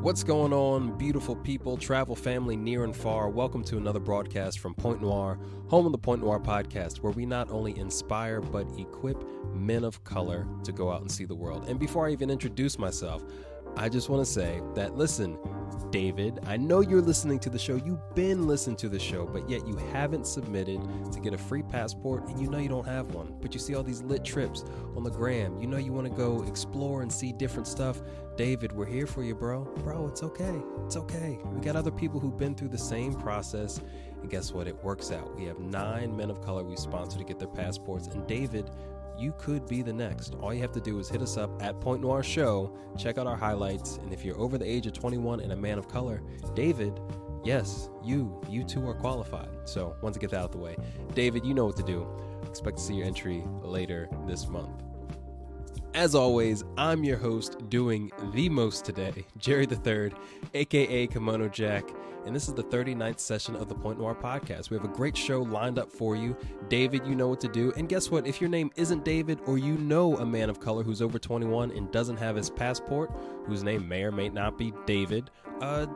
What's going on, beautiful people, travel family near and far? Welcome to another broadcast from Point Noir, home of the Point Noir podcast, where we not only inspire but equip men of color to go out and see the world. And before I even introduce myself, I just want to say that, listen, David, I know you're listening to the show. You've been listening to the show, but yet you haven't submitted to get a free passport, and you know you don't have one. But you see all these lit trips on the gram. You know you want to go explore and see different stuff. David, we're here for you, bro. Bro, it's okay. It's okay. We got other people who've been through the same process, and guess what? It works out. We have 9 men of color we sponsor to get their passports, and David, you could be the next. All you have to do is hit us up at Point Noir Show, check out our highlights, and if you're over the age of 21 and a man of color, David, yes, you too are qualified. So, once I get that out of the way, David, you know what to do. Expect to see your entry later this month. As always, I'm your host doing the most today, Jerry the Third, aka Kimono Jack, and this is the 39th session of the Point Noir podcast. We have a great show lined up for you. David, you know what to do. And guess what? If your name isn't David, or you know a man of color who's over 21 and doesn't have his passport, whose name may or may not be David,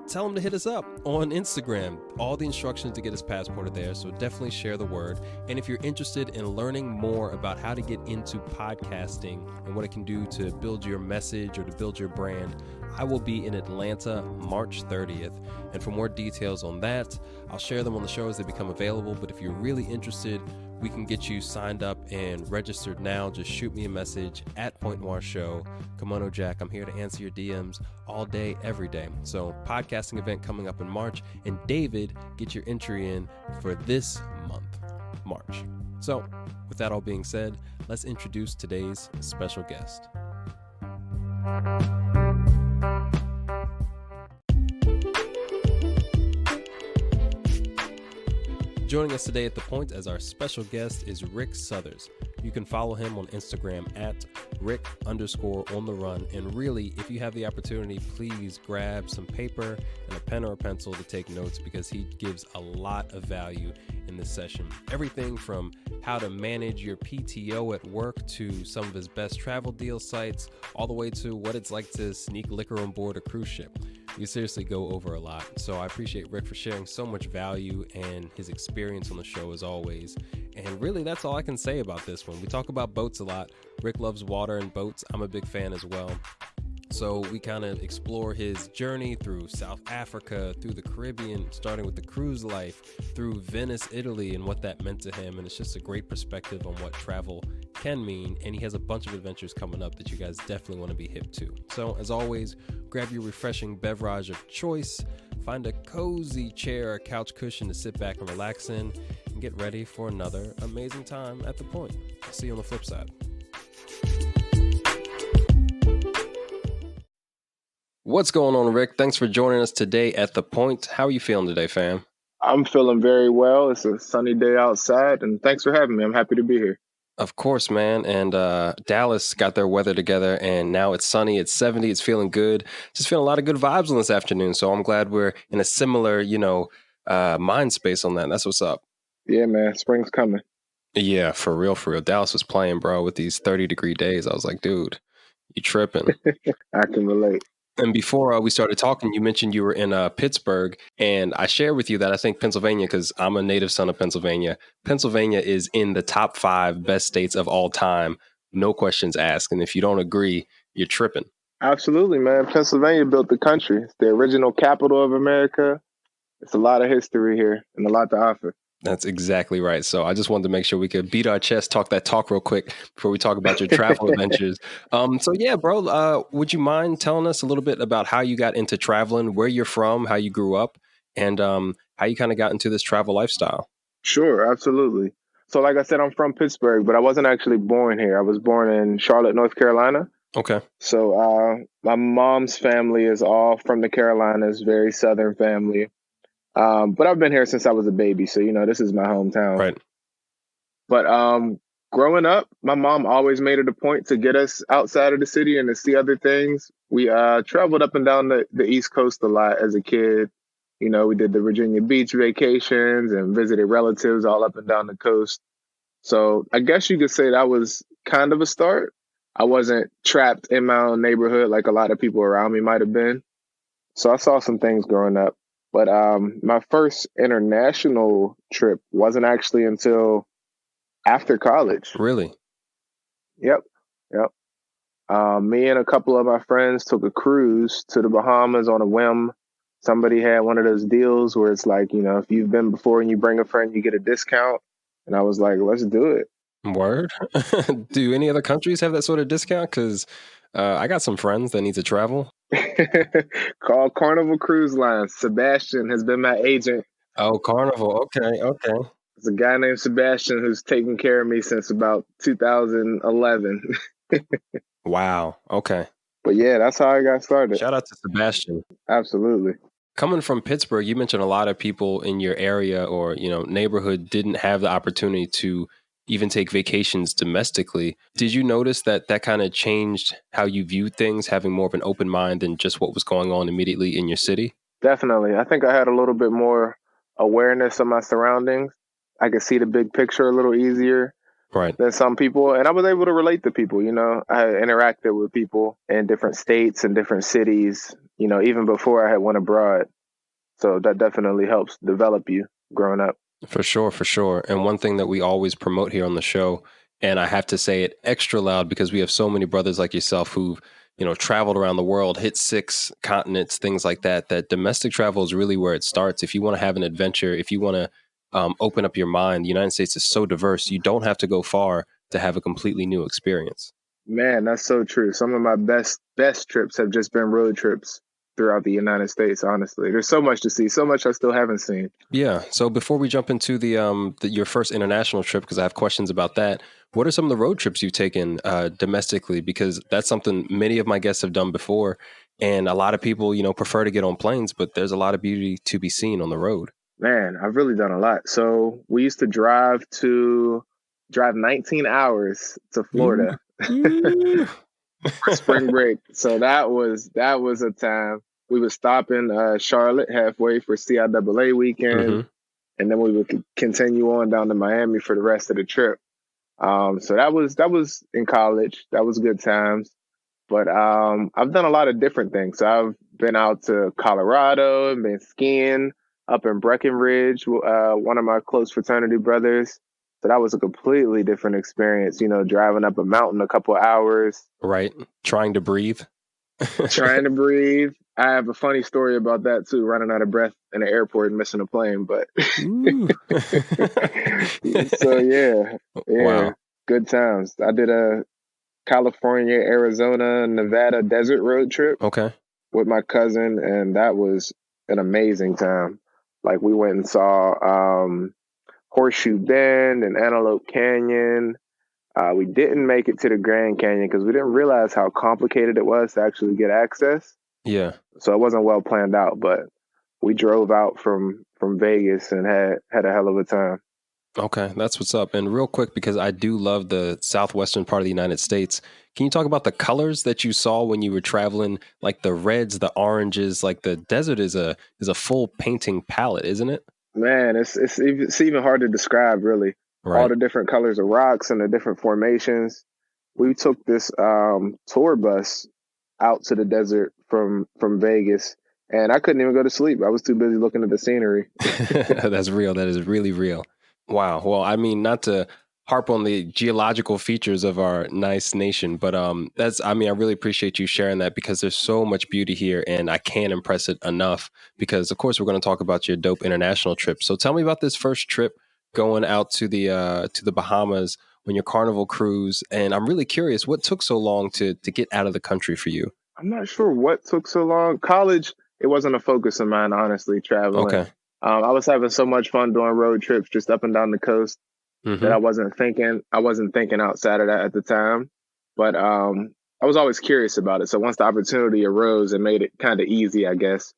tell him to hit us up on Instagram. All the instructions to get his passport are there, so definitely share the word. And if you're interested in learning more about how to get into podcasting and what it can do to build your message or to build your brand, I will be in Atlanta March 30th. And for more details on that, I'll share them on the show as they become available. But if you're really interested, we can get you signed up and registered now. Just shoot me a message at Point Noir Show. Kimono Jack, I'm here to answer your DMs all day, every day. So, podcasting event coming up in March. And David, get your entry in for this month, March. So, with that all being said, let's introduce today's special guest. Joining us today at The Point as our special guest is Rick Southers. You can follow him on Instagram at Rick_on_the_run. And really, if you have the opportunity, please grab some paper and a pen or a pencil to take notes, because he gives a lot of value in this session. Everything from how to manage your PTO at work to some of his best travel deal sites, all the way to what it's like to sneak liquor on board a cruise ship. We seriously go over a lot. So I appreciate Rick for sharing so much value and his experience on the show as always. And really, that's all I can say about this one. We talk about boats a lot. Rick loves water and boats. I'm a big fan as well. So we kind of explore his journey through South Africa, through the Caribbean, starting with the cruise life, through Venice, Italy, and what that meant to him. And it's just a great perspective on what travel can mean. And he has a bunch of adventures coming up that you guys definitely want to be hip to. So as always, grab your refreshing beverage of choice, find a cozy chair or couch cushion to sit back and relax in, and get ready for another amazing time at The Point. I'll see you on the flip side. What's going on, Rick? Thanks for joining us today at The Point. How are you feeling today, fam? I'm feeling very well. It's a sunny day outside, and thanks for having me. I'm happy to be here. Of course, man. And Dallas got their weather together, and now it's sunny. It's 70. It's feeling good. Just feeling a lot of good vibes on this afternoon. So I'm glad we're in a similar, mind space on that. That's what's up. Yeah, man. Spring's coming. Yeah, for real, for real. Dallas was playing, bro, with these 30-degree days. I was like, dude, you tripping. I can relate. And before we started talking, you mentioned you were in Pittsburgh, and I shared with you that I think Pennsylvania, because I'm a native son of Pennsylvania, Pennsylvania is in the top 5 best states of all time. No questions asked. And if you don't agree, you're tripping. Absolutely, man. Pennsylvania built the country. It's the original capital of America. It's a lot of history here and a lot to offer. That's exactly right. So I just wanted to make sure we could beat our chest, talk that talk real quick before we talk about your travel adventures. So yeah, bro, would you mind telling us a little bit about how you got into traveling, where you're from, how you grew up, and how you kind of got into this travel lifestyle? Sure, absolutely. So like I said, I'm from Pittsburgh, but I wasn't actually born here. I was born in Charlotte, North Carolina. Okay. So my mom's family is all from the Carolinas, very Southern family. But I've been here since I was a baby. So, this is my hometown. Right. But growing up, my mom always made it a point to get us outside of the city and to see other things. We traveled up and down the East Coast a lot as a kid. We did the Virginia Beach vacations and visited relatives all up and down the coast. So I guess you could say that was kind of a start. I wasn't trapped in my own neighborhood like a lot of people around me might have been. So I saw some things growing up. But my first international trip wasn't actually until after college. Really? Yep. Yep. Me and a couple of my friends took a cruise to the Bahamas on a whim. Somebody had one of those deals where it's like, if you've been before and you bring a friend, you get a discount. And I was like, let's do it. Word? Do any other countries have that sort of discount? Because I got some friends that need to travel. Call Carnival Cruise Line. Sebastian has been my agent. Oh, Carnival. Okay, okay. There's a guy named Sebastian who's taken care of me since about 2011. Wow. Okay. But yeah, that's how I got started. Shout out to Sebastian. Absolutely. Coming from Pittsburgh, you mentioned a lot of people in your area or, neighborhood didn't have the opportunity to even take vacations domestically. Did you notice that kind of changed how you viewed things, having more of an open mind than just what was going on immediately in your city? Definitely. I think I had a little bit more awareness of my surroundings. I could see the big picture a little easier Right. than some people. And I was able to relate to people, I interacted with people in different states and different cities, even before I had went abroad. So that definitely helps develop you growing up. For sure, for sure. And one thing that we always promote here on the show, and I have to say it extra loud because we have so many brothers like yourself who've, traveled around the world, hit 6 continents, things like that, that domestic travel is really where it starts. If you want to have an adventure, if you want to open up your mind, the United States is so diverse. You don't have to go far to have a completely new experience. Man, that's so true. Some of my best trips have just been road trips throughout the United States, honestly. There's so much to see, so much I still haven't seen. Yeah. So before we jump into your first international trip, because I have questions about that, what are some of the road trips you've taken domestically? Because that's something many of my guests have done before, and a lot of people, prefer to get on planes, but there's a lot of beauty to be seen on the road. Man, I've really done a lot. So we used to drive 19 hours to Florida for spring break. So that was a time. We would stop in Charlotte halfway for CIAA weekend, and then we would continue on down to Miami for the rest of the trip. So that was in college. That was good times. But I've done a lot of different things. So I've been out to Colorado and been skiing up in Breckenridge, one of my close fraternity brothers. So that was a completely different experience, driving up a mountain a couple of hours. Right. Trying to breathe. Trying to breathe. I have a funny story about that too, running out of breath in the airport and missing a plane. But so yeah, wow. Good times. I did a California, Arizona, Nevada desert road trip. Okay. With my cousin, and that was an amazing time. Like we went and saw Horseshoe Bend and Antelope Canyon. We didn't make it to the Grand Canyon because we didn't realize how complicated it was to actually get access. Yeah. So it wasn't well planned out, but we drove out from Vegas and had a hell of a time. Okay, that's what's up. And real quick, because I do love the southwestern part of the United States, can you talk about the colors that you saw when you were traveling, like the reds, the oranges? Like the desert is a full painting palette, isn't it? Man, it's even hard to describe, really. Right. All the different colors of rocks and the different formations. We took this tour bus out to the desert from Vegas, and I couldn't even go to sleep. I was too busy looking at the scenery. That's real. That is really real. Wow. Well, I mean, not to harp on the geological features of our nice nation, but I really appreciate you sharing that because there's so much beauty here and I can't impress it enough because of course we're going to talk about your dope international trip. So tell me about this first trip going out to the Bahamas on your Carnival cruise. And I'm really curious, what took so long to get out of the country for you? I'm not sure what took so long. College, it wasn't a focus of mine, honestly, traveling. Okay. I was having so much fun doing road trips just up and down the coast that I wasn't thinking outside of that at the time. But I was always curious about it. So once the opportunity arose and made it kind of easy, I guess,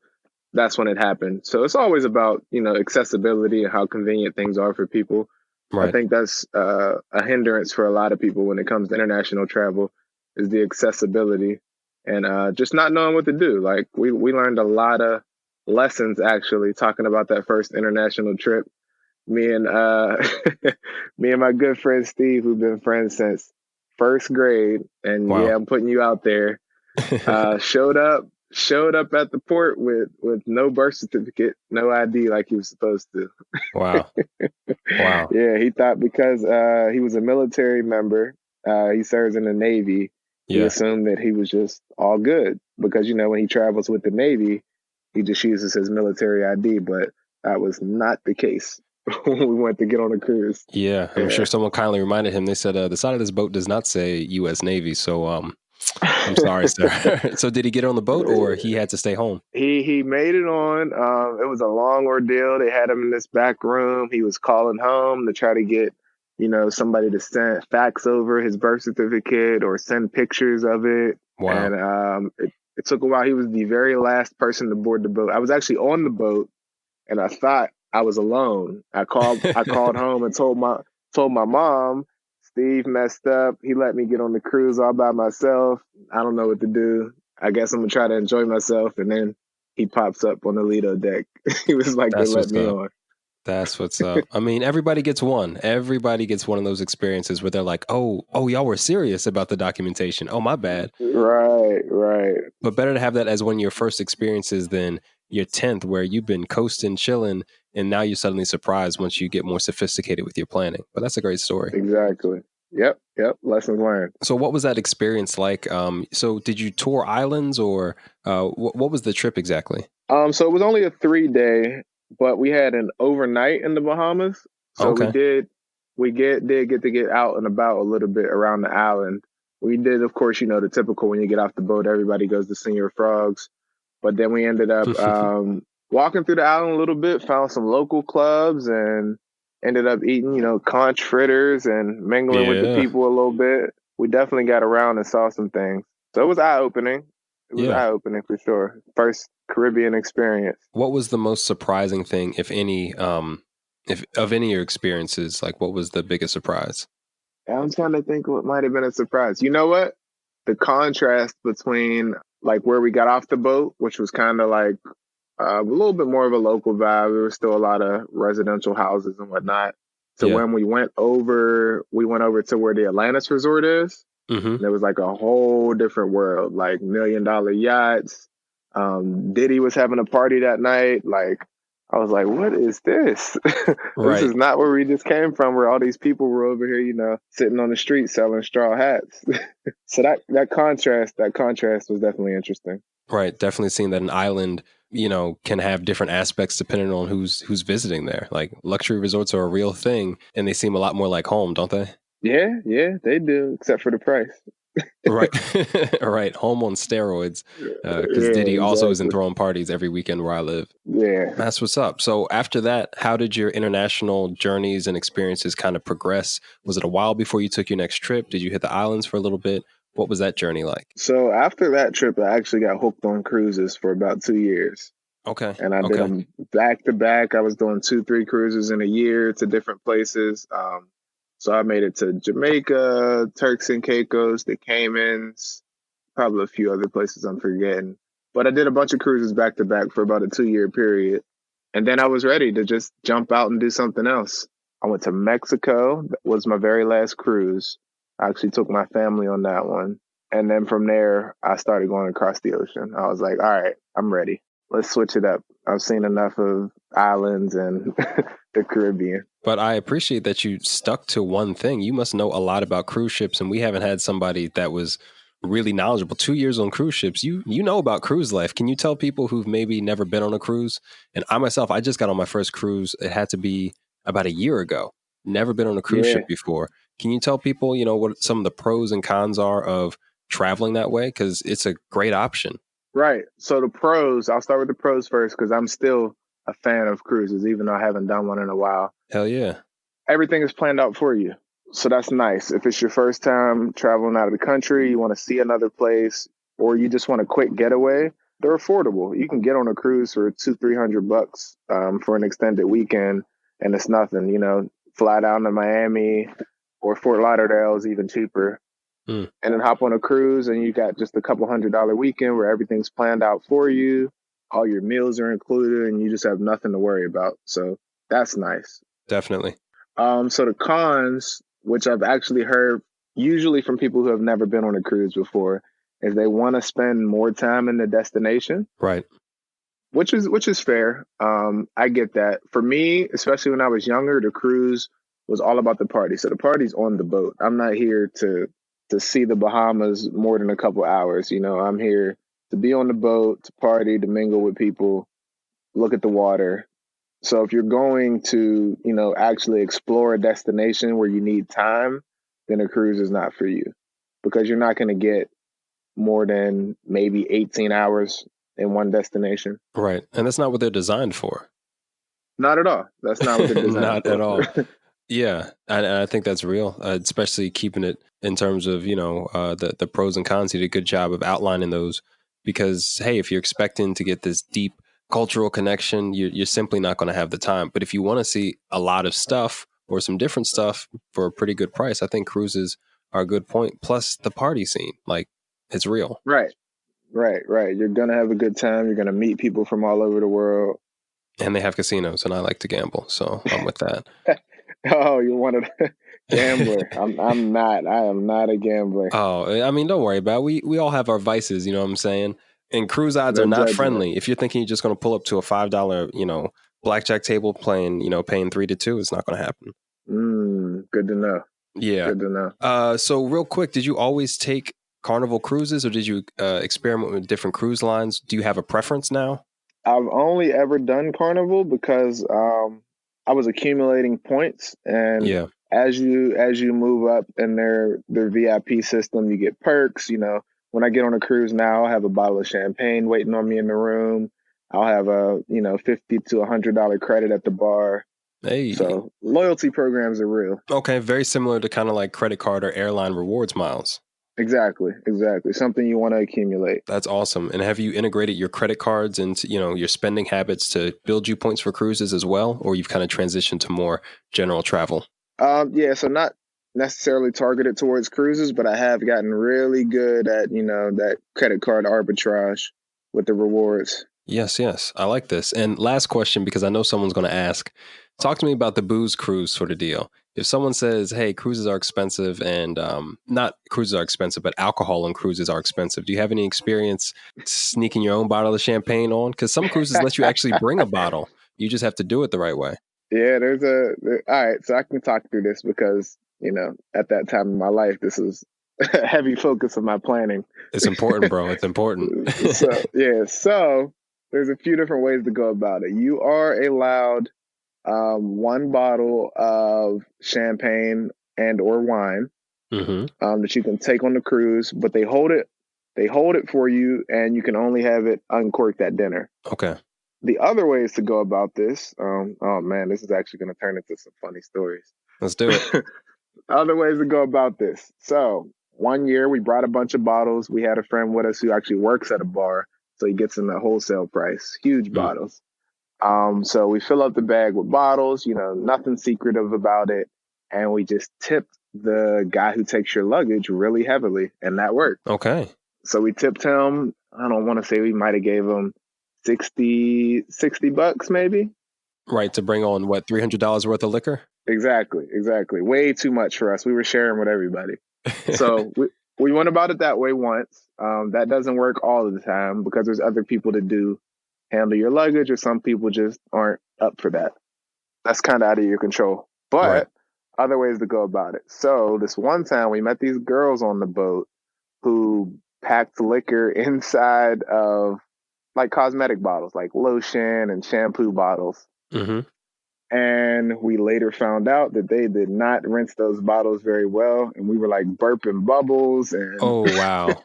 that's when it happened. So it's always about, accessibility and how convenient things are for people. Right. I think that's a hindrance for a lot of people when it comes to international travel is the accessibility and just not knowing what to do. Like we learned a lot of lessons actually talking about that first international trip. Me and my good friend Steve, who've been friends since first grade, and wow. Yeah, I'm putting you out there. Showed up showed up at the port with no birth certificate, no ID like he was supposed to. Wow. Wow. Yeah, he thought because he was a military member, he serves in the Navy, he Yeah. assumed that he was just all good because, when he travels with the Navy, he just uses his military ID, but that was not the case when we went to get on a cruise. Yeah. I'm sure someone kindly reminded him. They said, the side of this boat does not say U.S. Navy. So I'm sorry, sir. So did he get on the boat or he had to stay home? He made it on. It was a long ordeal. They had him in this back room. He was calling home to try to get, somebody to send fax over his birth certificate or send pictures of it. Wow. And it took a while. He was the very last person to board the boat. I was actually on the boat, and I thought I was alone. I called home and told my mom, Steve messed up. He let me get on the cruise all by myself. I don't know what to do. I guess I'm gonna try to enjoy myself. And then he pops up on the Lido deck. He was like, they That's let what's me up. on. That's what's up. I mean, everybody gets one. Everybody gets one of those experiences where they're like, oh, y'all were serious about the documentation. Oh, my bad. Right. But better to have that as one of your first experiences than your 10th, where you've been coasting, chilling, and now you're suddenly surprised once you get more sophisticated with your planning. But that's a great story. Exactly. Yep. Lessons learned. So what was that experience like? So did you tour islands or what was the trip exactly? So it was only a 3-day, but we had an overnight in the Bahamas. So Okay. did get to get out and about a little bit around the island. We did, of course, the typical when you get off the boat, everybody goes to Senior Frogs. But then we ended up walking through the island a little bit, found some local clubs, and ended up eating, conch fritters and mingling with the people a little bit. We definitely got around and saw some things. So it was eye-opening. It was eye-opening for sure. First Caribbean experience. What was the most surprising thing, if any, if of any of your experiences? Like, what was the biggest surprise? I'm trying to think what might have been a surprise. You know what? The contrast between like where we got off the boat, which was kind of like a little bit more of a local vibe. There was still a lot of residential houses and whatnot. So when we went over to where the Atlantis Resort is. Mm-hmm. There was like a whole different world, like $1 million yachts. Diddy was having a party that night. Like, I was like, what is this? This is not where we just came from, where all these people were over here, sitting on the street selling straw hats. So that contrast was definitely interesting. Right. Definitely seeing that an island, can have different aspects depending on who's visiting there. Like luxury resorts are a real thing and they seem a lot more like home, don't they? Yeah, they do, except for the price. Right. Right. Home on steroids. Because Diddy also isn't throwing parties every weekend where I live. Yeah. That's what's up. So after that, how did your international journeys and experiences kind of progress? Was it a while before you took your next trip? Did you hit the islands for a little bit? What was that journey like? So after that trip, I actually got hooked on cruises for about 2 years. Okay. And I did them back to back. I was doing 2-3 cruises in a year to different places. So I made it to Jamaica, Turks and Caicos, the Caymans, probably a few other places I'm forgetting. But I did a bunch of cruises back to back for about a 2-year period. And then I was ready to just jump out and do something else. I went to Mexico. That was my very last cruise. I actually took my family on that one. And then from there, I started going across the ocean. I was like, all right, I'm ready. Let's switch it up. I've seen enough of islands and the Caribbean. But I appreciate that you stuck to one thing. You must know a lot about cruise ships, and we haven't had somebody that was really knowledgeable. 2 years on cruise ships. You know about cruise life. Can you tell people who've maybe never been on a cruise? And I myself, I just got on my first cruise. It had to be about a year ago. Never been on a cruise ship before. Can you tell people, what some of the pros and cons are of traveling that way? Because it's a great option. Right. So the pros, I'll start with the pros first because I'm still a fan of cruises, even though I haven't done one in a while. Hell yeah. Everything is planned out for you. So that's nice. If it's your first time traveling out of the country, you want to see another place, or you just want a quick getaway, they're affordable. You can get on a cruise for $200-300 for an extended weekend, and it's nothing. Fly down to Miami or Fort Lauderdale is even cheaper. And then hop on a cruise and you got just a couple $100 weekend where everything's planned out for you. All your meals are included and you just have nothing to worry about. So that's nice. Definitely. So the cons, which I've actually heard usually from people who have never been on a cruise before, is they want to spend more time in the destination, Right. which is fair. I get that. For me, especially when I was younger, the cruise was all about the party. So the party's on the boat. I'm not here to see the Bahamas more than a couple hours. You know, I'm here to be on the boat, to party, to mingle with people, look at the water. So if you're going to, you know, actually explore a destination where you need time, then a cruise is not for you, because you're not going to get more than maybe 18 hours in one destination. Right. And that's not what they're designed for. Not at all. That's not what they're designed Not for. at all. Yeah. And I think that's real, especially keeping it in terms of, you know, the pros and cons. You did a good job of outlining those because, hey, if you're expecting to get this deep cultural connection, you're simply not going to have the time. But if you want to see a lot of stuff or some different stuff for a pretty good price, I think cruises are a good point. Plus the party scene, like it's real. Right. You're going to have a good time. You're going to meet people from all over the world. And they have casinos, and I like to gamble, so I'm with that. Oh, you wanted a gambler. I'm not. I am not a gambler. Oh, I mean, don't worry about it. We all have our vices, you know what I'm saying? And cruise odds No are not judgment. friendly. If you're thinking you're just going to pull up to a $5, you know, blackjack table playing 3-2, it's not going to happen. Good to know. Yeah. Good to know. So real quick, did you always take Carnival cruises, or did you experiment with different cruise lines? Do you have a preference now? I've only ever done Carnival because I was accumulating points, and Yeah. as you move up in their VIP system, you get perks. You know, when I get on a cruise now, I'll have a bottle of champagne waiting on me in the room. I'll have a $50 to $100 credit at the bar. Hey. So loyalty programs are real. Okay, very similar to kind of like credit card or airline rewards miles. Exactly. Something you want to accumulate. That's awesome. And have you integrated your credit cards into, your spending habits to build you points for cruises as well? Or you've kind of transitioned to more general travel? Yeah, so not necessarily targeted towards cruises, but I have gotten really good at, that credit card arbitrage with the rewards. Yes. I like this. And last question, because I know someone's going to ask, talk to me about the booze cruise sort of deal. If someone says, hey, cruises are expensive, and not cruises are expensive, but alcohol on cruises are expensive, do you have any experience sneaking your own bottle of champagne on? Because some cruises let you actually bring a bottle. You just have to do it the right way. Yeah, all right, so I can talk through this because, at that time in my life, this is a heavy focus of my planning. It's important, bro. It's important. So there's a few different ways to go about it. You are allowed one bottle of champagne and or wine that you can take on the cruise, but they hold it for you, and you can only have it uncorked at dinner. Okay. The other ways to go about this, oh man, this is actually going to turn into some funny stories. Let's do it. Other ways to go about this. So one year we brought a bunch of bottles. We had a friend with us who actually works at a bar, so he gets them at wholesale price, huge bottles. So we fill up the bag with bottles, nothing secretive about it. And we just tipped the guy who takes your luggage really heavily, and that worked. Okay. So we tipped him, I don't want to say, we might have gave him $60 maybe. Right. To bring on what, $300 worth of liquor? Exactly. Way too much for us. We were sharing with everybody. So we went about it that way once. That doesn't work all of the time because there's other people to handle your luggage, or some people just aren't up for that. That's kind of out of your control. But other ways to go about it. So this one time we met these girls on the boat who packed liquor inside of like cosmetic bottles, like lotion and shampoo bottles. And we later found out that they did not rinse those bottles very well, and we were like burping bubbles. And oh wow.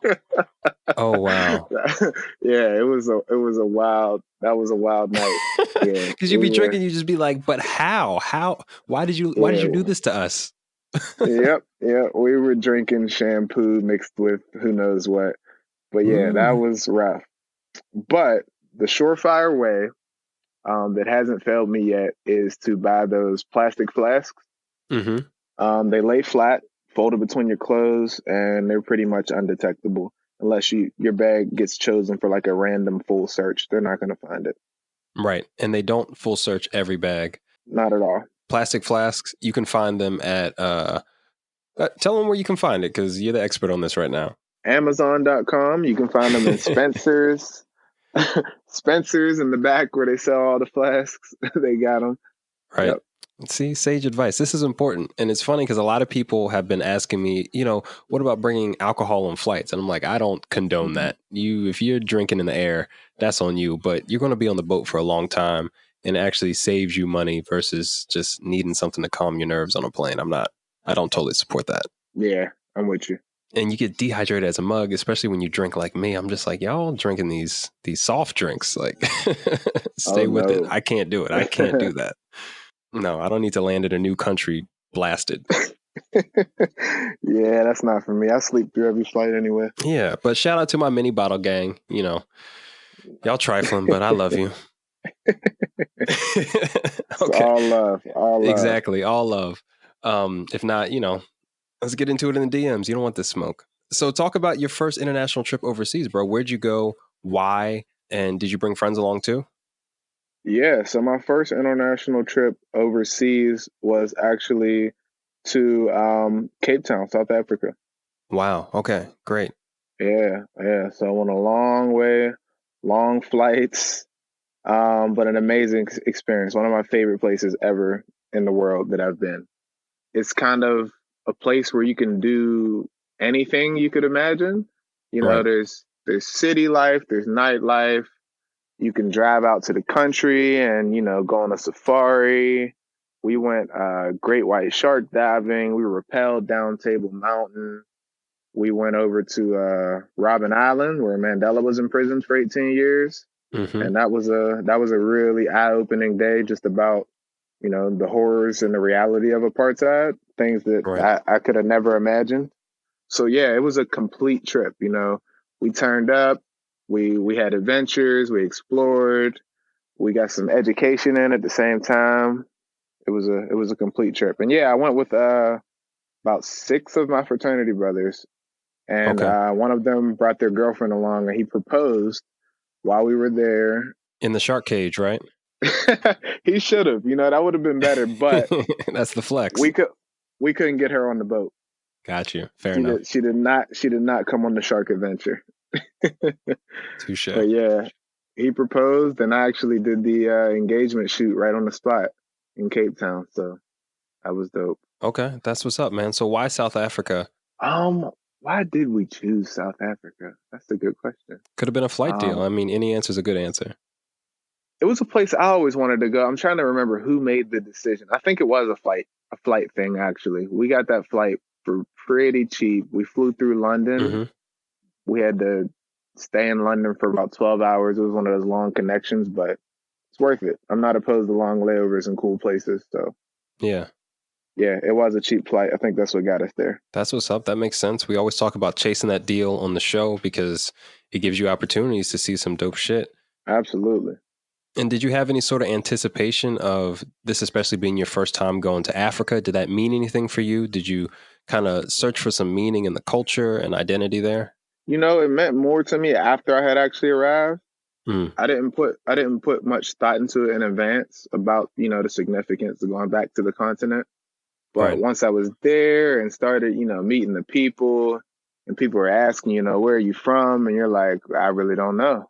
Yeah, it was a wild night. Yeah, because you'd be drinking, you just be like, but how why did you do this to us? Yep, we were drinking shampoo mixed with who knows what. But yeah, that was rough. But the surefire way that hasn't failed me yet is to buy those plastic flasks. They lay flat, folded between your clothes, and they're pretty much undetectable unless your bag gets chosen for like a random full search. They're not going to find it. Right. And they don't full search every bag. Not at all. Plastic flasks, you can find them at tell them where you can find it, because you're the expert on this right now. Amazon.com. You can find them in Spencer's. Spencer's in the back where they sell all the flasks. They got them. Right. Yep. See, sage advice. This is important. And it's funny because a lot of people have been asking me, what about bringing alcohol on flights? And I'm like, I don't condone that. If you're drinking in the air, that's on you. But you're going to be on the boat for a long time, and it actually saves you money versus just needing something to calm your nerves on a plane. I don't totally support that. Yeah, I'm with you. And you get dehydrated as a mug, especially when you drink like me. I'm just like, y'all drinking these soft drinks. Like, stay with it. I can't do it. I can't do that. No, I don't need to land in a new country blasted. Yeah, that's not for me. I sleep through every flight anyway. Yeah, but shout out to my mini bottle gang. Y'all trifling, but I love you. Okay. All love. Exactly, all love. If not, let's get into it in the DMs. You don't want this smoke. So talk about your first international trip overseas, bro. Where'd you go? Why? And did you bring friends along too? Yeah, so my first international trip overseas was actually to Cape Town, South Africa. Wow. Okay, great. Yeah. So I went a long way, long flights, but an amazing experience. One of my favorite places ever in the world that I've been. It's kind of a place where you can do anything you could imagine. Right. There's city life, there's nightlife. You can drive out to the country and, go on a safari. We went great white shark diving. We rappelled down Table Mountain. We went over to Robben Island where Mandela was imprisoned for 18 years. Mm-hmm. And that was a really eye-opening day just about, the horrors and the reality of apartheid, things that right. I could have never imagined. So, yeah, it was a complete trip. We turned up. We had adventures, we explored, we got some education in at the same time. It was a complete trip. And yeah, I went with about 6 of my fraternity brothers. And one of them brought their girlfriend along, and he proposed while we were there. In the shark cage, right? He should have. That would have been better, but that's the flex. We couldn't get her on the boat. Got you. Fair enough. She did not come on the shark adventure. Touche. But yeah, he proposed, and I actually did the engagement shoot right on the spot in Cape Town. So that was dope. Okay, that's what's up, man. So why South Africa? Why did we choose South Africa? That's a good question. Could have been a flight deal. I mean, any answer is a good answer. It was a place I always wanted to go. I'm trying to remember who made the decision. I think it was a flight thing, actually. We got that flight for pretty cheap. We flew through London. Mm-hmm. We had to stay in London for about 12 hours. It was one of those long connections, but it's worth it. I'm not opposed to long layovers in cool places. So yeah, it was a cheap flight. I think that's what got us there. That's what's up. That makes sense. We always talk about chasing that deal on the show because it gives you opportunities to see some dope shit. Absolutely. And did you have any sort of anticipation of this, especially being your first time going to Africa? Did that mean anything for you? Did you kind of search for some meaning in the culture and identity there? It meant more to me after I had actually arrived. I didn't put much thought into it in advance about, the significance of going back to the continent. But once I was there and started, meeting the people, and people were asking, where are you from? And you're like, I really don't know.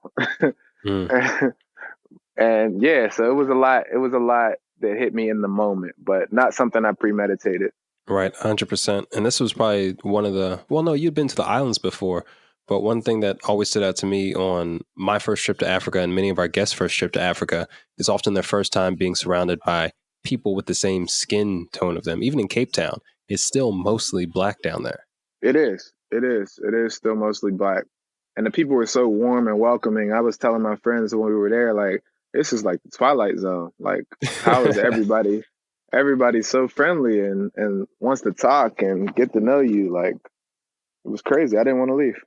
And yeah, so it was a lot that hit me in the moment, but not something I premeditated. Right, 100%. And this was probably one of the, you'd been to the islands before, but one thing that always stood out to me on my first trip to Africa and many of our guests' first trip to Africa is often their first time being surrounded by people with the same skin tone of them. Even in Cape Town, it's still mostly black down there. It is still mostly black. And the people were so warm and welcoming. I was telling my friends when we were there, like, this is like the Twilight Zone. Like, how is everybody? Everybody's so friendly and wants to talk and get to know you. Like, it was crazy. I didn't want to leave.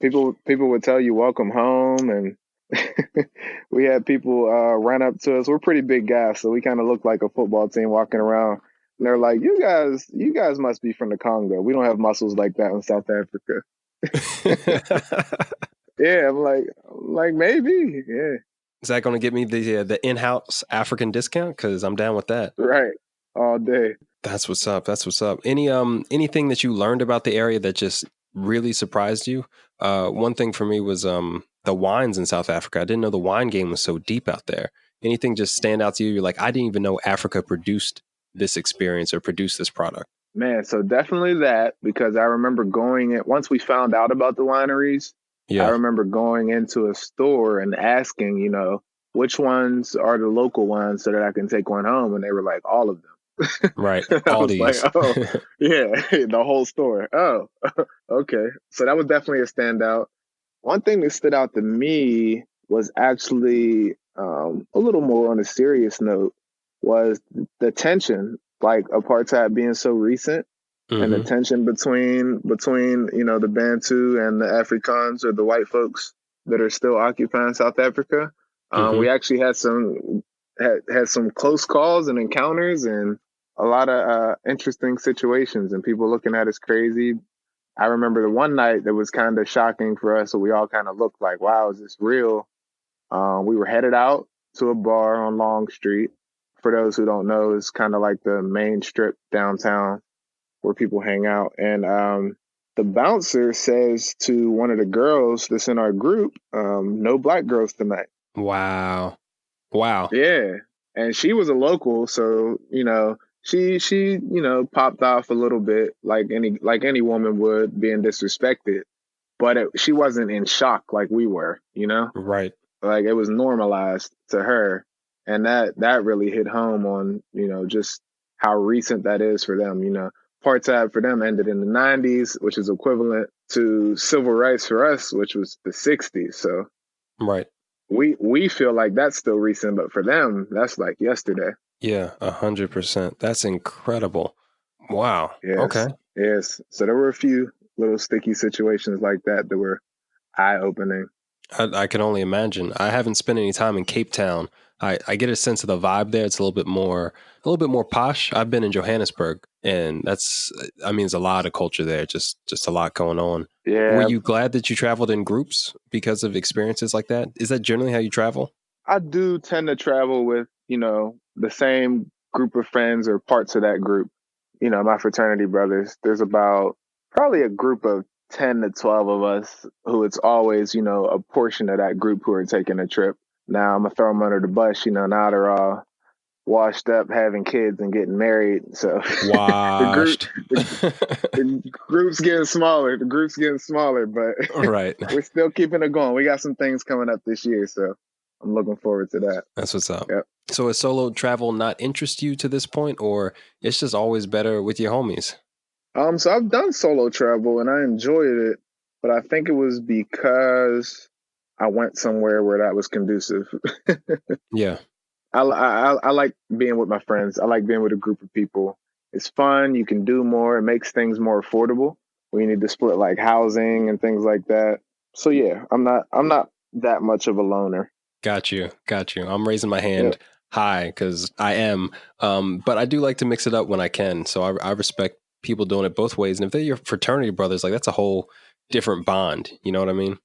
People would tell you welcome home, and we had people run up to us. We're pretty big guys, so we kind of look like a football team walking around. And they're like, "You guys must be from the Congo. We don't have muscles like that in South Africa." Yeah, I'm like maybe, yeah. Is that going to get me the in-house African discount? Because I'm down with that. Right, all day. That's what's up. Anything that you learned about the area that just really surprised you? One thing for me was the wines in South Africa. I didn't know the wine game was so deep out there. Anything just stand out to you? You're like, I didn't even know Africa produced this experience or produced this product. Man, so definitely that, because I remember going in once we found out about the wineries, I Yeah, remember going into a store and asking, which ones are the local ones so that I can take one home. And they were like, all of them. right. I All was like, these. oh, yeah, the whole store. Oh, okay. So that was definitely a standout. One thing that stood out to me was actually a little more on a serious note was the tension, like apartheid being so recent, and the Hmm. tension between the Bantu and the Afrikaans, or the white folks that are still occupying South Africa. Hmm. We actually had some close calls and encounters, and a lot of interesting situations, and people looking at us crazy. I remember the one night that was kind of shocking for us. So we all kind of looked like, wow, is this real? We were headed out to a bar on Long Street. For those who don't know, it's kind of like the main strip downtown where people hang out. And the bouncer says to one of the girls that's in our group, no black girls tonight. Wow. Wow. Yeah. And she was a local, so she popped off a little bit, like any woman would, being disrespected, but she wasn't in shock like we were. Right. Like it was normalized to her, and that really hit home on just how recent that is for them. Apartheid for them ended in the 90s, which is equivalent to civil rights for us, which was the 60s. So Right. we feel like that's still recent, but for them, that's like yesterday. Yeah, 100%. That's incredible. Wow. Okay. Yes, yes. So there were a few little sticky situations like that were eye opening. I can only imagine. I haven't spent any time in Cape Town. I get a sense of the vibe there. It's a little bit more posh. I've been in Johannesburg, and there's a lot of culture there. Just a lot going on. Were Yeah, you glad that you traveled in groups because of experiences like that? Is that generally how you travel? I do tend to travel with the same group of friends or parts of that group. My fraternity brothers. There's about probably a group of 10 to 12 of us who it's always a portion of that group who are taking a trip. Now I'm gonna throw them under the bus. Now they're all washed up, having kids and getting married. So the group Washed. the group's getting smaller. The group's getting smaller, but Right. we're still keeping it going. We got some things coming up this year, so I'm looking forward to that. That's what's up. Yep. So has solo travel not interest you to this point, or it's just always better with your homies? So I've done solo travel and I enjoyed it, but I think it was because I went somewhere where that was conducive. Yeah. I like being with my friends. I like being with a group of people. It's fun. You can do more. It makes things more affordable. We need to split like housing and things like that. So yeah, I'm not that much of a loner. Got you. Got you. I'm raising my Yep. hand high because I am. But I do like to mix it up when I can. So I respect people doing it both ways. And if they're your fraternity brothers, like that's a whole different bond. You know what I mean?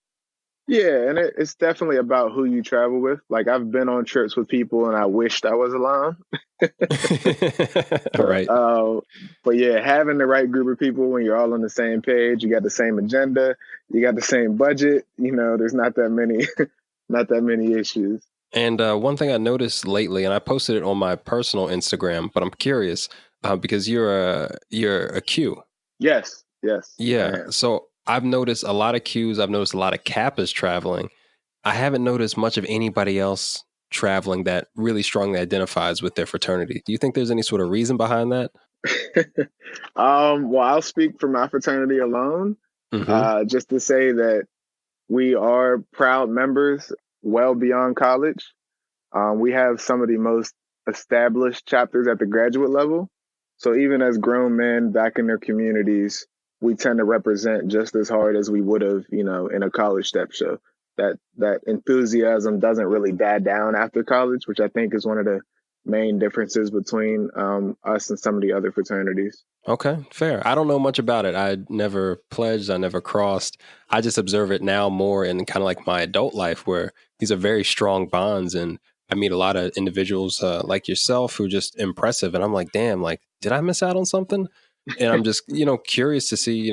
Yeah, and it's definitely about who you travel with. Like I've been on trips with people and I wished I was alone. But Right. but yeah, having the right group of people when you're all on the same page, you got the same agenda, you got the same budget. There's not that many, not that many issues. And one thing I noticed lately, and I posted it on my personal Instagram, but I'm curious because you're a Q. Yes, yes, I Yeah. am. So I've noticed a lot of Qs. I've noticed a lot of Kappas traveling. I haven't noticed much of anybody else traveling that really strongly identifies with their fraternity. Do you think there's any sort of reason behind that? Well, I'll speak for my fraternity alone, Hmm. just to say that we are proud members well beyond college. We have some of the most established chapters at the graduate level. So even as grown men back in their communities, we tend to represent just as hard as we would have, in a college step show. That enthusiasm doesn't really die down after college, which I think is one of the main differences between us and some of the other fraternities. Okay, fair. I don't know much about it. I never pledged, I never crossed. I just observe it now more in kind of like my adult life where these are very strong bonds. And I meet a lot of individuals like yourself who are just impressive. And I'm like, damn, like, did I miss out on something? And I'm just, curious to see,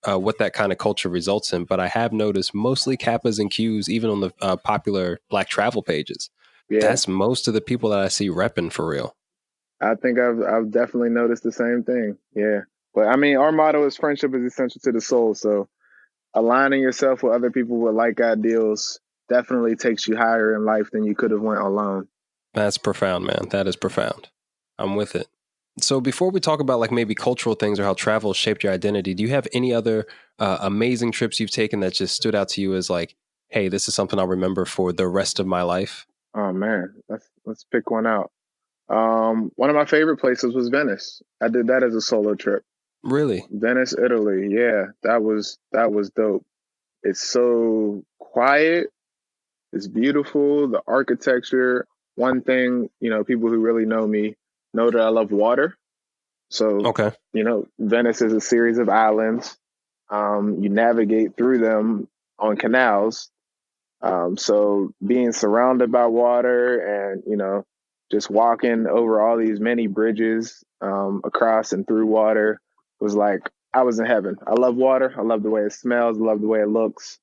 what that kind of culture results in. But I have noticed mostly Kappas and Qs, even on the popular Black travel pages. Yeah, That's most of the people that I see repping for real. I think I've definitely noticed the same thing. Yeah, but I mean, our motto is friendship is essential to the soul. So aligning yourself with other people with like ideals definitely takes you higher in life than you could have went alone. That's profound, man. That is profound. I'm with it. So before we talk about like maybe cultural things or how travel shaped your identity, do you have any other amazing trips you've taken that just stood out to you as like, hey, this is something I'll remember for the rest of my life? Oh man, let's pick one out. One of my favorite places was Venice. I did that as a solo trip. Really? Venice, Italy. Yeah, that was dope. It's so quiet. It's beautiful. The architecture. One thing, people who really know me know that I love water. So, Okay. Venice is a series of islands. You navigate through them on canals. So being surrounded by water and, just walking over all these many bridges across and through water was like I was in heaven. I love water. I love the way it smells. I love the way it looks.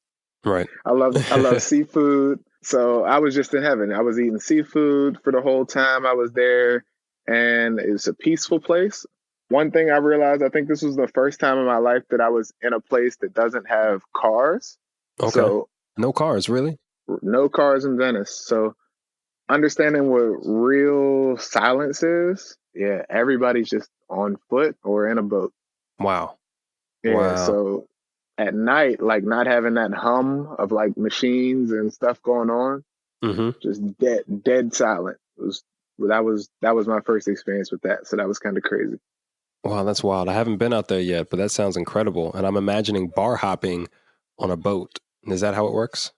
Right. I love seafood. So I was just in heaven. I was eating seafood for the whole time I was there, and it's a peaceful place. One thing I realized, I think this was the first time in my life that I was in a place that doesn't have cars. Okay. So No cars, really? no cars in Venice. So understanding what real silence is, yeah, everybody's just on foot or in a boat. Wow. Yeah, Wow. so at night, like not having that hum of like machines and stuff going on, Hmm. just dead silent. That was my first experience with that. So that was kind of crazy. Wow, that's wild. I haven't been out there yet, but that sounds incredible. And I'm imagining bar hopping on a boat. Is that how it works?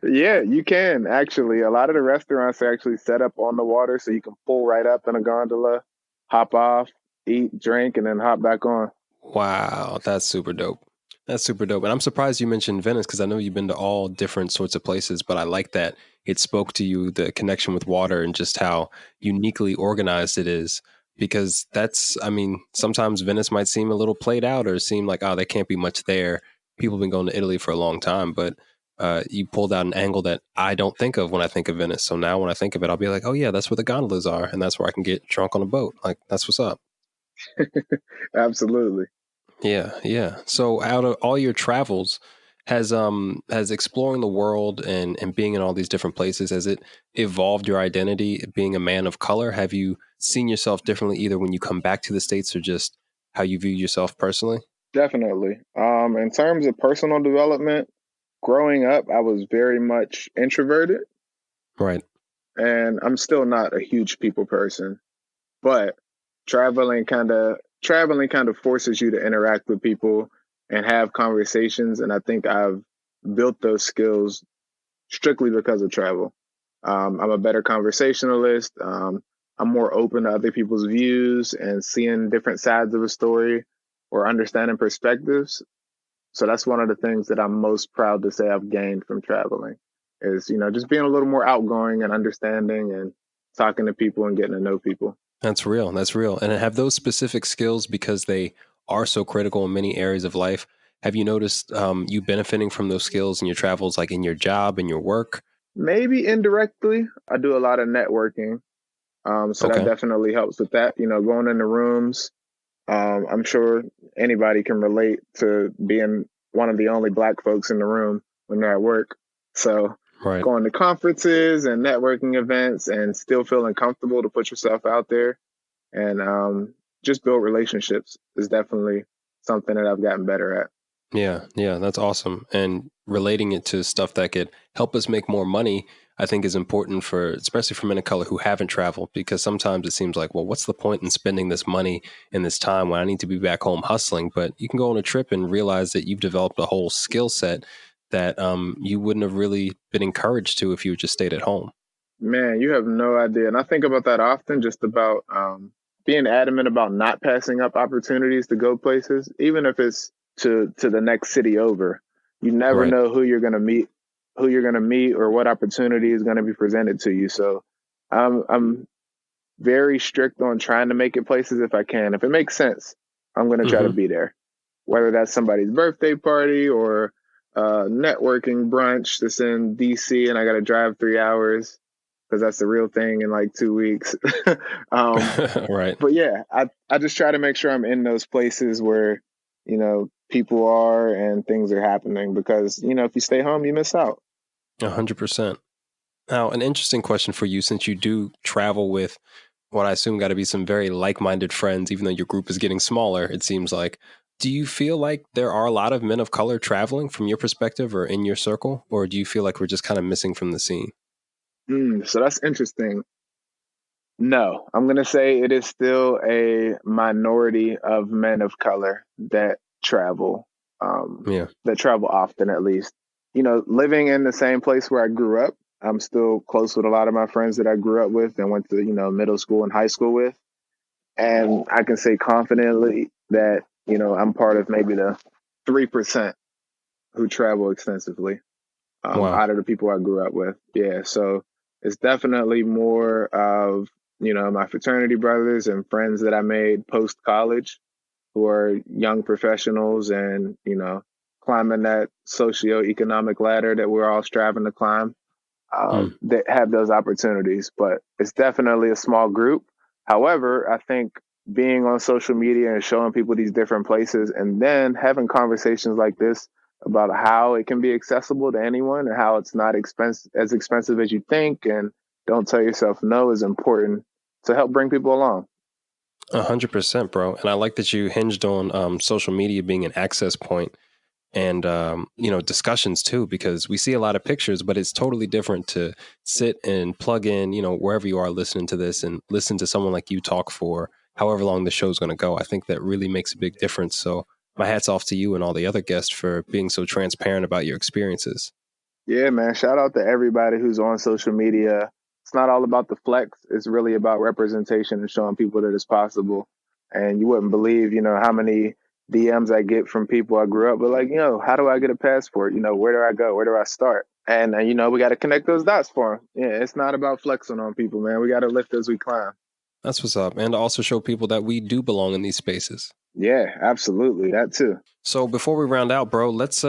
Yeah, you can actually. A lot of the restaurants are actually set up on the water so you can pull right up in a gondola, hop off, eat, drink, and then hop back on. Wow, that's super dope. That's super dope. And I'm surprised you mentioned Venice because I know you've been to all different sorts of places, but I like that it spoke to you, the connection with water and just how uniquely organized it is. Because that's, I mean, sometimes Venice might seem a little played out or seem like, oh, there can't be much there. People have been going to Italy for a long time, but you pulled out an angle that I don't think of when I think of Venice. So now when I think of it, I'll be like, oh, yeah, that's where the gondolas are. And that's where I can get drunk on a boat. Like, that's what's up. Absolutely. Yeah, yeah. So out of all your travels, has exploring the world and being in all these different places, has it evolved your identity being a man of color? Have you seen yourself differently either when you come back to the States or just how you view yourself personally? Definitely. In terms of personal development, growing up, I was very much introverted, Right. and I'm still not a huge people person. But traveling kind of forces you to interact with people and have conversations, and I think I've built those skills strictly because of travel. I'm a better conversationalist. I'm more open to other people's views and seeing different sides of a story or understanding perspectives. So that's one of the things that I'm most proud to say I've gained from traveling is, just being a little more outgoing and understanding and talking to people and getting to know people. That's real. That's real. And have those specific skills because they are so critical in many areas of life. Have you noticed you benefiting from those skills in your travels, like in your job and your work? Maybe indirectly, I do a lot of networking. So that Okay. definitely helps with that. Going into rooms. I'm sure anybody can relate to being one of the only Black folks in the room when they're at work. So Right. going to conferences and networking events and still feeling comfortable to put yourself out there and just build relationships is definitely something that I've gotten better at. Yeah, yeah, that's awesome. And relating it to stuff that could help us make more money, I think is important for, especially for men of color who haven't traveled, because sometimes it seems like, well, what's the point in spending this money and this time when I need to be back home hustling? But you can go on a trip and realize that you've developed a whole skill set that you wouldn't have really been encouraged to if you had just stayed at home. Man, you have no idea. And I think about that often, just about being adamant about not passing up opportunities to go places, even if it's to the next city over. You never Right. know who you're gonna meet, or what opportunity is gonna be presented to you. So I'm very strict on trying to make it places if I can. If it makes sense, I'm gonna try to Hmm. be there. whether that's somebody's birthday party or networking brunch that's in DC and I got to drive 3 hours because that's the real thing in like 2 weeks. um, Right. but yeah, I just try to make sure I'm in those places where, people are and things are happening because, if you stay home, you miss out. 100%. Now, an interesting question for you, since you do travel with what I assume got to be some very like-minded friends, even though your group is getting smaller, it seems like. Do you feel like there are a lot of men of color traveling from your perspective or in your circle? Or do you feel like we're just kind of missing from the scene? So that's interesting. No, I'm going to say it is still a minority of men of color that travel, Yeah. that travel often at least. Living in the same place where I grew up, I'm still close with a lot of my friends that I grew up with and went to, middle school and high school with. And I can say confidently that, I'm part of maybe the 3% who travel extensively Wow. out of the people I grew up with. Yeah. So it's definitely more of, my fraternity brothers and friends that I made post college who are young professionals and, climbing that socioeconomic ladder that we're all striving to climb, Mm. that have those opportunities. But it's definitely a small group. However, I think being on social media and showing people these different places and then having conversations like this about how it can be accessible to anyone and how it's not as expensive as you think and don't tell yourself no is important to help bring people along. 100%, bro. And I like that you hinged on social media being an access point and discussions too, because we see a lot of pictures, but it's totally different to sit and plug in, wherever you are listening to this and listen to someone like you talk for however long the show's going to go. I think that really makes a big difference. So my hat's off to you and all the other guests for being so transparent about your experiences. Yeah, man. Shout out to everybody who's on social media. It's not all about the flex. It's really about representation and showing people that it's possible. And you wouldn't believe, how many DMs I get from people I grew up with, like, how do I get a passport? Where do I go? Where do I start? And, we got to connect those dots for them. Yeah, it's not about flexing on people, man. We got to lift as we climb. That's what's up. And to also show people that we do belong in these spaces. Yeah, absolutely. That too. So before we round out, bro, let's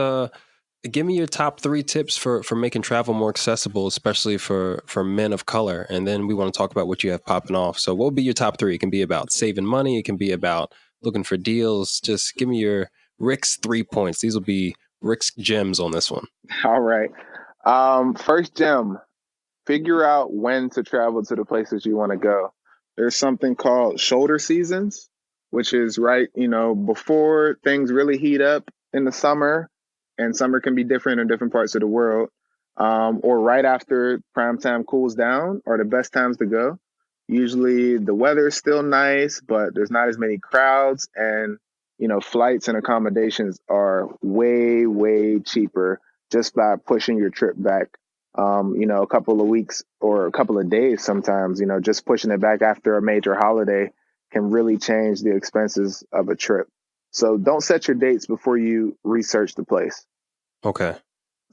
give me your top 3 tips for making travel more accessible, especially for men of color. And then we want to talk about what you have popping off. So what would be your top 3? It can be about saving money. It can be about looking for deals. Just give me your Rick's 3 points. These will be Rick's gems on this one. All right. First gem, figure out when to travel to the places you want to go. There's something called shoulder seasons, which is right, before things really heat up in the summer, and summer can be different in different parts of the world, or right after prime time cools down are the best times to go. Usually the weather is still nice, but there's not as many crowds, and flights and accommodations are way, way cheaper just by pushing your trip back a couple of weeks or a couple of days sometimes, just pushing it back after a major holiday can really change the expenses of a trip. So don't set your dates before you research the place. Okay.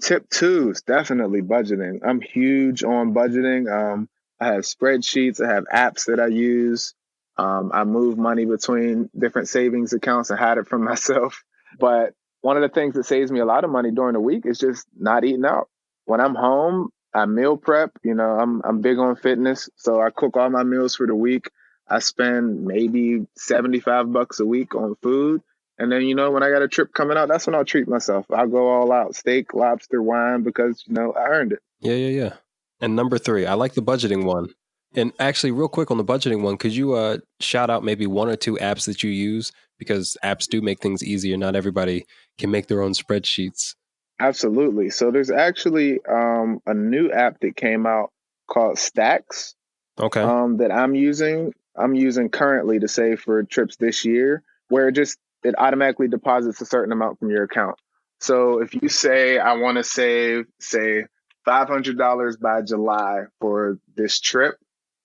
Tip 2 is definitely budgeting. I'm huge on budgeting. I have spreadsheets, I have apps that I use. I move money between different savings accounts and hide it from myself. But one of the things that saves me a lot of money during the week is just not eating out. When I'm home, I meal prep. I'm big on fitness, so I cook all my meals for the week. I spend maybe $75 a week on food. And then, when I got a trip coming out, that's when I'll treat myself. I'll go all out, steak, lobster, wine, because, I earned it. Yeah. And number 3, I like the budgeting one. And actually, real quick on the budgeting one, could you shout out maybe 1 or 2 apps that you use? Because apps do make things easier. Not everybody can make their own spreadsheets. Absolutely. So there's actually a new app that came out called Stacks Okay. that I'm using. I'm using currently to save for trips this year, where it automatically deposits a certain amount from your account. So if you say I want to save, say, $500 by July for this trip,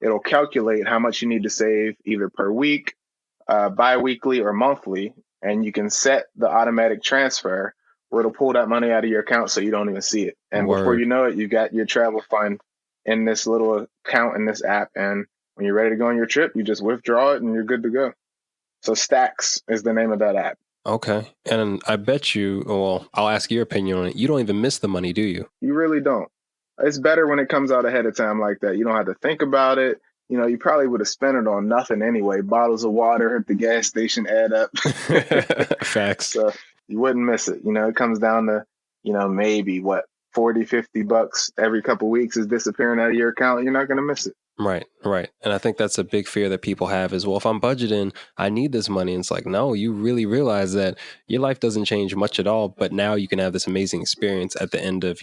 it'll calculate how much you need to save either per week, bi-weekly, or monthly, and you can set the automatic transfer where it'll pull that money out of your account so you don't even see it. And before you Word. know it, you got your travel fund in this little account in this app. And when you're ready to go on your trip, you just withdraw it and you're good to go. So Stacks is the name of that app. Okay. And I bet you, well, I'll ask your opinion on it. You don't even miss the money, do you? You really don't. It's better when it comes out ahead of time like that. You don't have to think about it. You know, you probably would have spent it on nothing anyway. Bottles of water at the gas station add up. Facts. So you wouldn't miss it. You know, it comes down to, maybe what, 40, $50 every couple of weeks is disappearing out of your account. You're not going to miss it. Right, right. And I think that's a big fear that people have is, well, if I'm budgeting, I need this money. And it's like, no, you really realize that your life doesn't change much at all. But now you can have this amazing experience at the end of,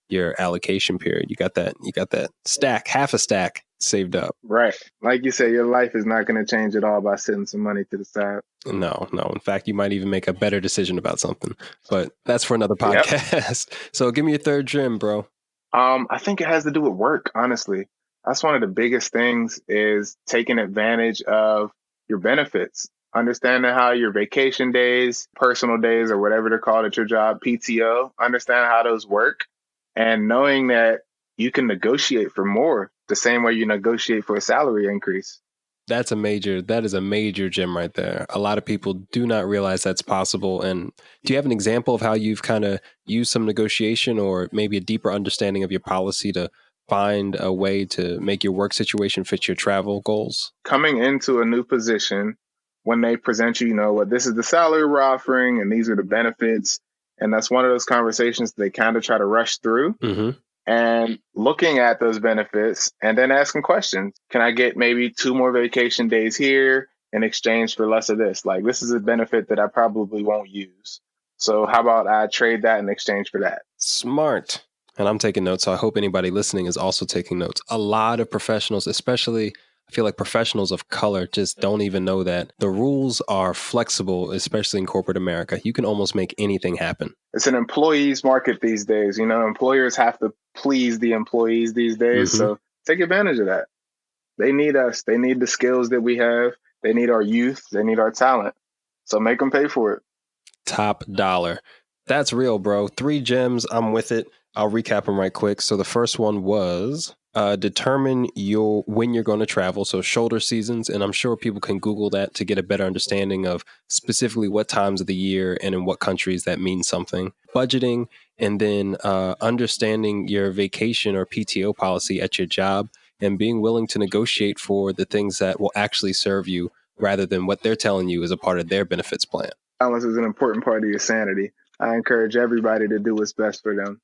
your allocation period. You got that stack, half a stack saved up. Right. Like you said, your life is not going to change at all by sitting some money to the side. No, no. In fact, you might even make a better decision about something. But that's for another Yep. podcast. So give me your third gym, bro. I think it has to do with work, honestly. That's one of the biggest things is taking advantage of your benefits. Understanding how your vacation days, personal days, or whatever they're called at your job, PTO, understand how those work and knowing that you can negotiate for more the same way you negotiate for a salary increase. That is a major gem right there. A lot of people do not realize that's possible. And do you have an example of how you've kind of used some negotiation or maybe a deeper understanding of your policy to find a way to make your work situation fit your travel goals? Coming into a new position, when they present you, what this is the salary we're offering and these are the benefits. And that's one of those conversations they kind of try to rush through. Mm-hmm. And looking at those benefits and then asking questions. Can I get maybe 2 more vacation days here in exchange for less of this? Like, this is a benefit that I probably won't use. So how about I trade that in exchange for that? Smart. And I'm taking notes. So I hope anybody listening is also taking notes. A lot of professionals, especially I feel like professionals of color, just don't even know that the rules are flexible, especially in corporate America. You can almost make anything happen. It's an employee's market these days. Employers have to please the employees these days. Mm-hmm. So take advantage of that. They need us. They need the skills that we have. They need our youth. They need our talent. So make them pay for it. Top dollar. That's real, bro. 3 gems. I'm with it. I'll recap them right quick. So the first one was determine when you're going to travel. So shoulder seasons. And I'm sure people can Google that to get a better understanding of specifically what times of the year and in what countries that means something. Budgeting, and then understanding your vacation or PTO policy at your job and being willing to negotiate for the things that will actually serve you rather than what they're telling you is a part of their benefits plan. Balance is an important part of your sanity. I encourage everybody to do what's best for them.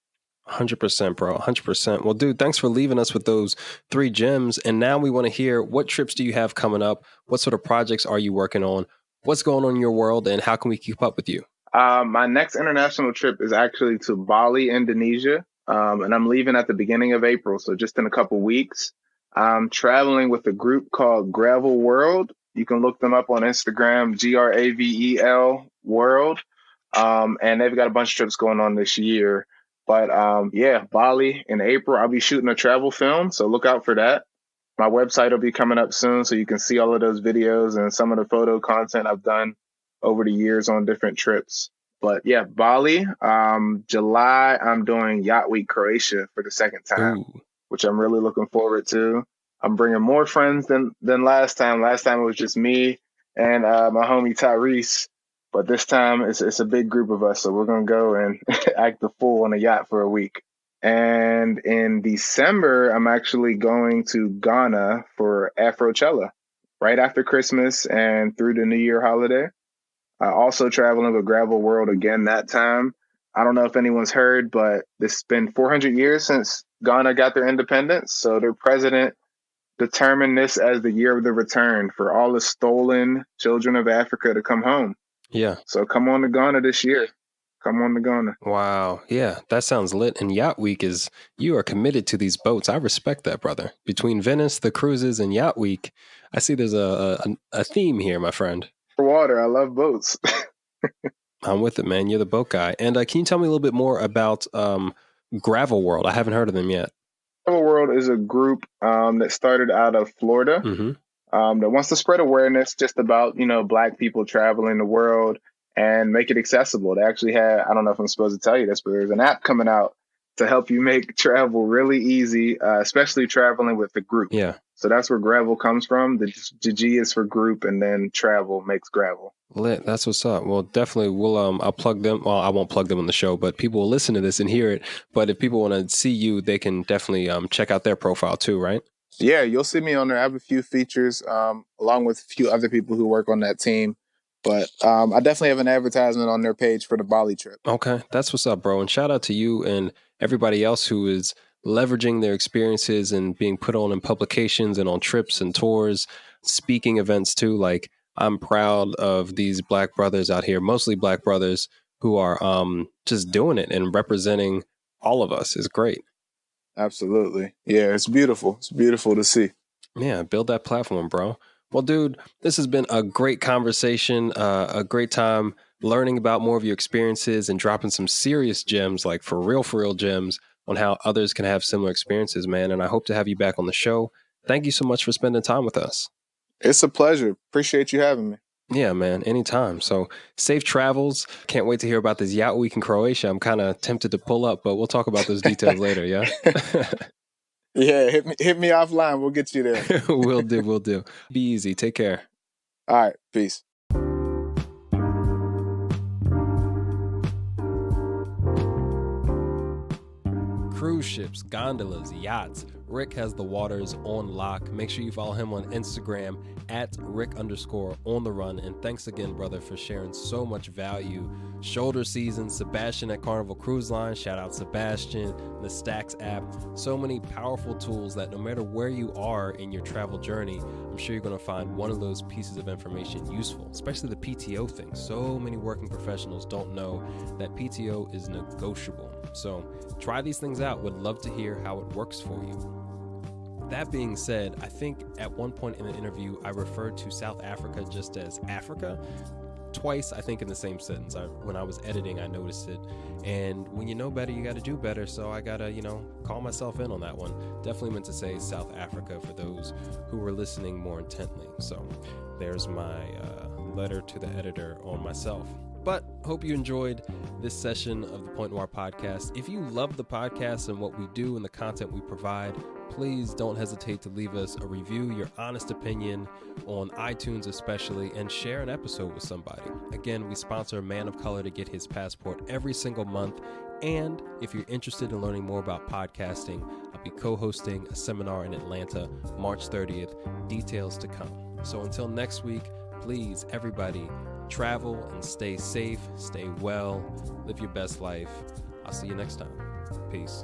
100%, bro. 100%. Well, dude, thanks for leaving us with those 3 gems. And now we want to hear, what trips do you have coming up? What sort of projects are you working on? What's going on in your world? And how can we keep up with you? My next international trip is actually to Bali, Indonesia. And I'm leaving at the beginning of April. So just in a couple weeks. I'm traveling with a group called Gravel World. You can look them up on Instagram, GRAVEL World. And they've got a bunch of trips going on this year. But Bali in April, I'll be shooting a travel film. So look out for that. My website will be coming up soon so you can see all of those videos and some of the photo content I've done over the years on different trips. But yeah, Bali, July, I'm doing Yacht Week Croatia for the second time, which I'm really looking forward to. I'm bringing more friends than last time. Last time it was just me and my homie Tyrese. But this time it's a big group of us, so we're going to go and act the fool on a yacht for a week. And in December, I'm actually going to Ghana for Afrochella right after Christmas and through the New Year holiday. Also traveling with Gravel World again that time. I don't know if anyone's heard, but it's been 400 years since Ghana got their independence. So their president determined this as the year of the return for all the stolen children of Africa to come home. Yeah. So come on to Ghana this year. Come on to Ghana. Wow. Yeah, that sounds lit. And Yacht Week you are committed to these boats. I respect that, brother. Between Venice, the cruises, and Yacht Week, I see there's a theme here, my friend. For water, I love boats. I'm with it, man. You're the boat guy. And can you tell me a little bit more about Gravel World? I haven't heard of them yet. Gravel World is a group that started out of Florida. Mm-hmm. That wants to spread awareness just about, Black people traveling the world and make it accessible. They actually I don't know if I'm supposed to tell you this, but there's an app coming out to help you make travel really easy, especially traveling with the group. Yeah. So that's where gravel comes from. The G is for group, and then travel makes gravel. Lit. That's what's up. Well, definitely we'll I'll plug them. Well, I won't plug them on the show, but people will listen to this and hear it. But if people want to see you, they can definitely check out their profile too, right? Yeah, you'll see me on there. I have a few features, along with a few other people who work on that team. But I definitely have an advertisement on their page for the Bali trip. Okay, that's what's up, bro. And shout out to you and everybody else who is leveraging their experiences and being put on in publications and on trips and tours, speaking events too. Like, I'm proud of these Black brothers out here, mostly Black brothers who are just doing it and representing all of us. Is great. Absolutely. Yeah, it's beautiful. It's beautiful to see. Yeah, build that platform, bro. Well, dude, this has been a great conversation, a great time learning about more of your experiences and dropping some serious gems, like for real gems on how others can have similar experiences, man. And I hope to have you back on the show. Thank you so much for spending time with us. It's a pleasure. Appreciate you having me. Yeah, man, anytime. So safe travels. Can't wait to hear about this yacht week in Croatia. I'm kind of tempted to pull up, but we'll talk about those details later, yeah? Yeah, hit me offline. We'll get you there. We'll do. Be easy. Take care. All right, peace. Cruise ships, gondolas, yachts. Rick has the waters on lock. Make sure you follow him on Instagram at Rick_on_the_run. And thanks again, brother, for sharing so much value. Shoulder season, Sebastian at Carnival Cruise Line. Shout out Sebastian, the Stacks app. So many powerful tools that no matter where you are in your travel journey, I'm sure you're going to find one of those pieces of information useful, especially the PTO thing. So many working professionals don't know that PTO is negotiable. So try these things out. Would love to hear how it works for you. That being said, I think at one point in the interview, I referred to South Africa just as Africa. Twice, I think, in the same sentence. When I was editing, I noticed it. And when you know better, you got to do better. So I got to, call myself in on that one. Definitely meant to say South Africa for those who were listening more intently. So there's my letter to the editor on myself. But hope you enjoyed this session of the Point Noir podcast. If you love the podcast and what we do and the content we provide, please don't hesitate to leave us a review, your honest opinion on iTunes especially, and share an episode with somebody. Again, we sponsor a man of color to get his passport every single month. And if you're interested in learning more about podcasting, I'll be co-hosting a seminar in Atlanta, March 30th. Details to come. So until next week, please, everybody, travel and stay safe, stay well, live your best life. I'll see you next time. Peace.